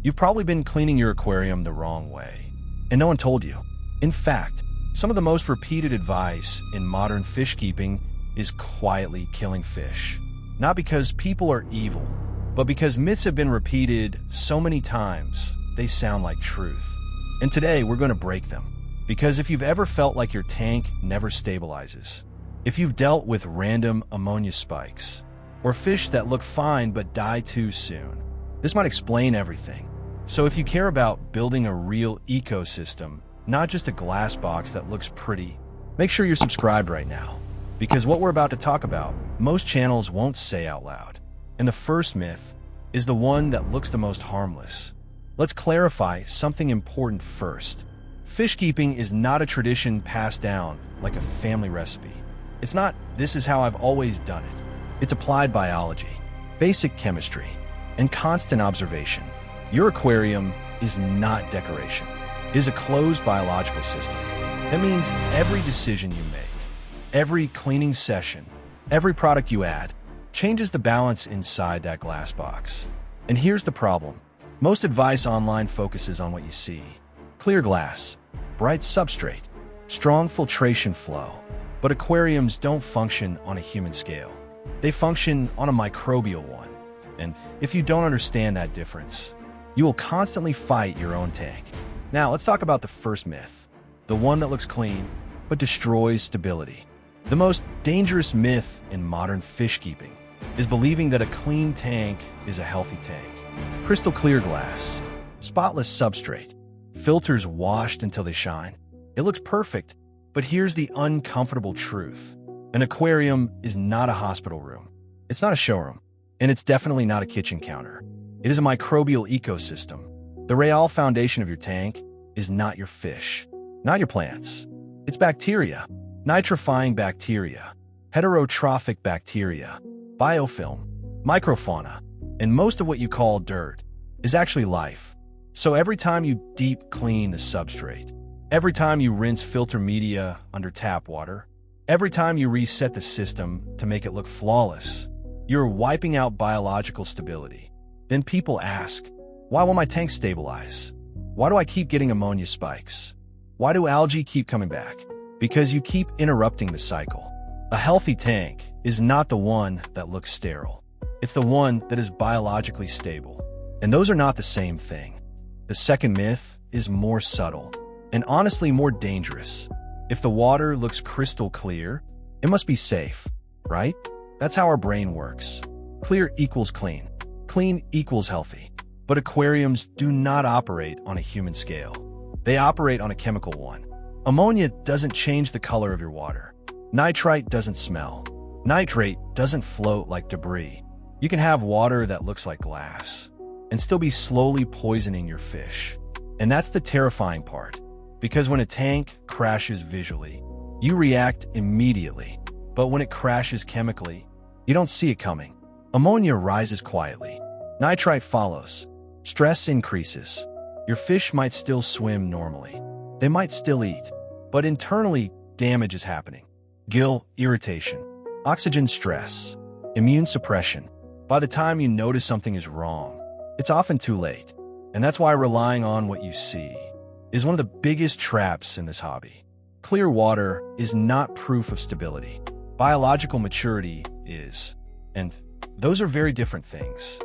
You've probably been cleaning your aquarium the wrong way, and no one told you. In fact, some of the most repeated advice in modern fish keeping is quietly killing fish. Not because people are evil, but because myths have been repeated so many times, they sound like truth. And today, we're going to break them. Because if you've ever felt like your tank never stabilizes, if you've dealt with random ammonia spikes, or fish that look fine but die too soon, this might explain everything. So if you care about building a real ecosystem, not just a glass box that looks pretty, make sure you're subscribed right now. Because what we're about to talk about, most channels won't say out loud. And the first myth is the one that looks the most harmless. Let's clarify something important first. Fish keeping is not a tradition passed down like a family recipe. It's not, this is how I've always done it. It's applied biology, basic chemistry, and constant observation. Your aquarium is not decoration. It is a closed biological system. That means every decision you make, every cleaning session, every product you add, changes the balance inside that glass box. And here's the problem. Most advice online focuses on what you see. Clear glass, bright substrate, strong filtration flow. But aquariums don't function on a human scale. They function on a microbial one. And if you don't understand that difference, you will constantly fight your own tank. Now, let's talk about the first myth, the one that looks clean but destroys stability. The most dangerous myth in modern fish keeping is believing that a clean tank is a healthy tank. Crystal clear glass, spotless substrate, filters washed until they shine. It looks perfect, but here's the uncomfortable truth. An aquarium is not a hospital room. It's not a showroom, and it's definitely not a kitchen counter. It is a microbial ecosystem. The real foundation of your tank is not your fish, not your plants. It's bacteria, nitrifying bacteria, heterotrophic bacteria, biofilm, microfauna, and most of what you call dirt is actually life. So every time you deep clean the substrate, every time you rinse filter media under tap water, every time you reset the system to make it look flawless, you're wiping out biological stability. Then people ask, why won't my tank stabilize? Why do I keep getting ammonia spikes? Why do algae keep coming back? Because you keep interrupting the cycle. A healthy tank is not the one that looks sterile. It's the one that is biologically stable. And those are not the same thing. The second myth is more subtle and honestly more dangerous. If the water looks crystal clear, it must be safe, right? That's how our brain works. Clear equals clean. Clean equals healthy. But aquariums do not operate on a human scale. They operate on a chemical one. Ammonia doesn't change the color of your water. Nitrite doesn't smell. Nitrate doesn't float like debris. You can have water that looks like glass and still be slowly poisoning your fish. And that's the terrifying part. Because when a tank crashes visually, you react immediately. But when it crashes chemically, you don't see it coming. Ammonia rises quietly. Nitrite follows. Stress increases. Your fish might still swim normally. They might still eat. But internally, damage is happening. Gill irritation, oxygen stress, immune suppression. By the time you notice something is wrong, it's often too late. And that's why relying on what you see is one of the biggest traps in this hobby. Clear water is not proof of stability. Biological maturity is. And those are very different things.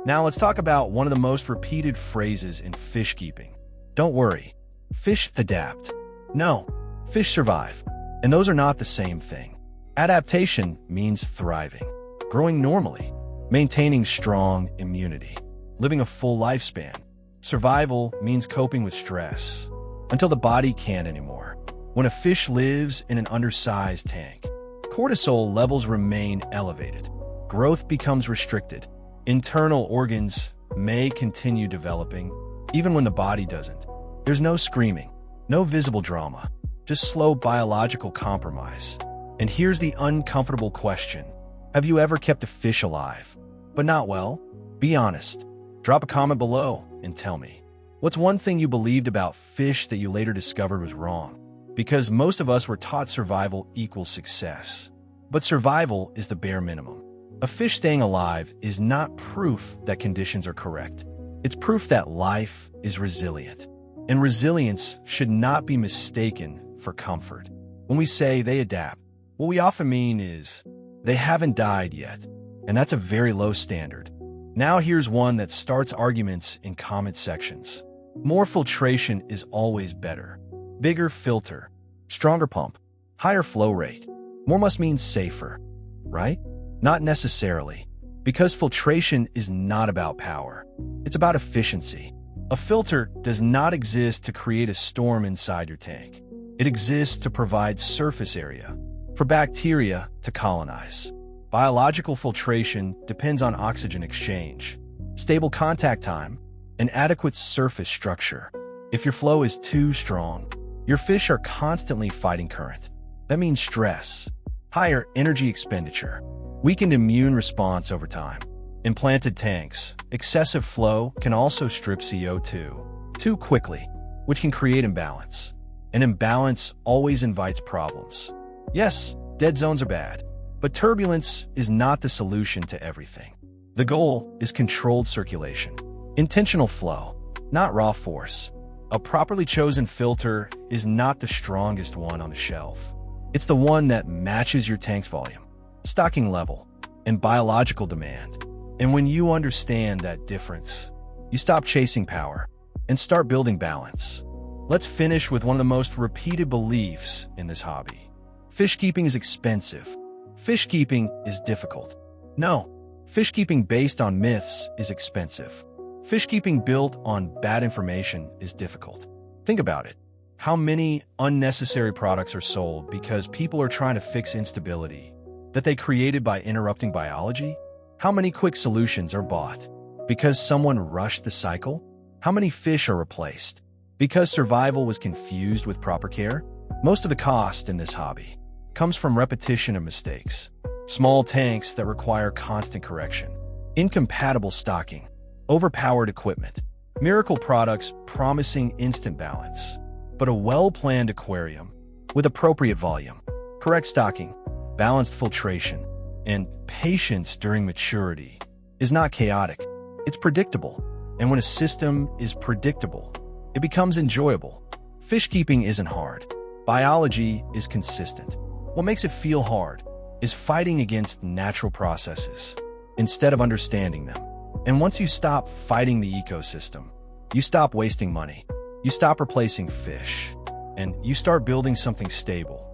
Now let's talk about one of the most repeated phrases in fish keeping. Don't worry, fish adapt. No, fish survive. And those are not the same thing. Adaptation means thriving, growing normally, maintaining strong immunity, living a full lifespan. Survival means coping with stress until the body can't anymore. When a fish lives in an undersized tank, cortisol levels remain elevated. Growth becomes restricted. Internal organs may continue developing, even when the body doesn't. There's no screaming, no visible drama, just slow biological compromise. And here's the uncomfortable question. Have you ever kept a fish alive, but not well? Be honest. Drop a comment below and tell me. What's one thing you believed about fish that you later discovered was wrong? Because most of us were taught survival equals success. But survival is the bare minimum. A fish staying alive is not proof that conditions are correct. It's proof that life is resilient. And resilience should not be mistaken for comfort. When we say they adapt, what we often mean is they haven't died yet. And that's a very low standard. Now here's one that starts arguments in comment sections. More filtration is always better. Bigger filter, stronger pump, higher flow rate. More must mean safer, right? Not necessarily, because filtration is not about power. It's about efficiency. A filter does not exist to create a storm inside your tank. It exists to provide surface area for bacteria to colonize. Biological filtration depends on oxygen exchange, stable contact time, and adequate surface structure. If your flow is too strong, your fish are constantly fighting current. That means stress, higher energy expenditure, weakened immune response over time. In planted tanks, excessive flow can also strip CO2 too quickly, which can create imbalance. An imbalance always invites problems. Yes, dead zones are bad, but turbulence is not the solution to everything. The goal is controlled circulation, intentional flow, not raw force. A properly chosen filter is not the strongest one on the shelf. It's the one that matches your tank's volume, stocking level, and biological demand. And when you understand that difference, you stop chasing power and start building balance. Let's finish with one of the most repeated beliefs in this hobby. Fish keeping is expensive. Fish keeping is difficult. No, fish keeping based on myths is expensive. Fish keeping built on bad information is difficult. Think about it. How many unnecessary products are sold because people are trying to fix instability that they created by interrupting biology? How many quick solutions are bought because someone rushed the cycle? How many fish are replaced because survival was confused with proper care? Most of the cost in this hobby comes from repetition of mistakes, small tanks that require constant correction, incompatible stocking, overpowered equipment, miracle products promising instant balance. But a well-planned aquarium with appropriate volume, correct stocking, balanced filtration, and patience during maturity is not chaotic. It's predictable. And when a system is predictable, it becomes enjoyable. Fish keeping isn't hard. Biology is consistent. What makes it feel hard is fighting against natural processes instead of understanding them. And once you stop fighting the ecosystem, you stop wasting money, you stop replacing fish, and you start building something stable.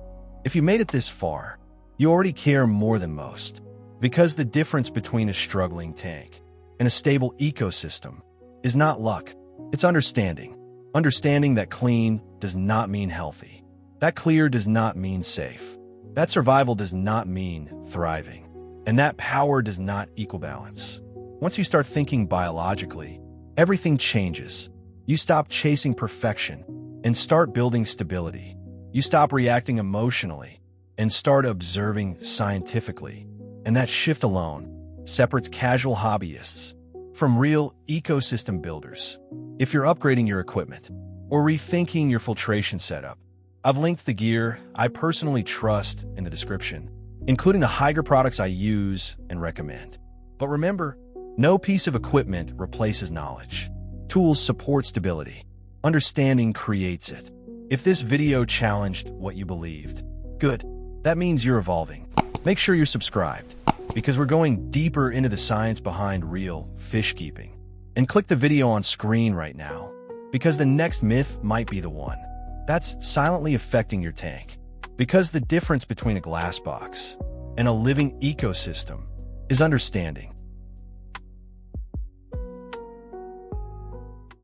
If you made it this far, you already care more than most, because the difference between a struggling tank and a stable ecosystem is not luck, it's understanding. Understanding that clean does not mean healthy. That clear does not mean safe. That survival does not mean thriving. And that power does not equal balance. Once you start thinking biologically, everything changes. You stop chasing perfection and start building stability. You stop reacting emotionally and start observing scientifically. And that shift alone separates casual hobbyists from real ecosystem builders. If you're upgrading your equipment or rethinking your filtration setup, I've linked the gear I personally trust in the description, including the Hydra products I use and recommend. But remember, no piece of equipment replaces knowledge. Tools support stability. Understanding creates it. If this video challenged what you believed, good. That means you're evolving. Make sure you're subscribed, because we're going deeper into the science behind real fish keeping. And click the video on screen right now, because the next myth might be the one that's silently affecting your tank. Because the difference between a glass box and a living ecosystem is understanding.